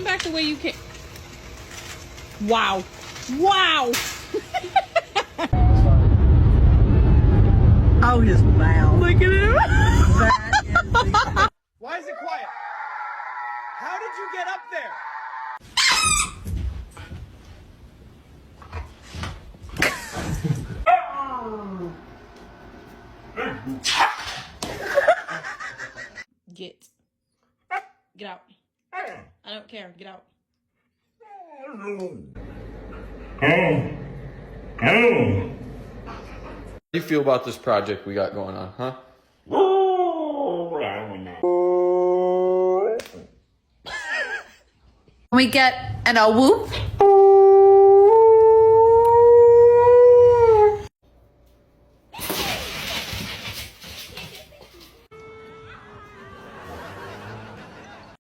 Come back the way you came. Wow. Wow. Oh, his mouth. Look at him. That is the... Why is it quiet? How did you get up there? Get out. I don't care. Get out. How do you feel about this project we got going on, huh? We get an a whoop.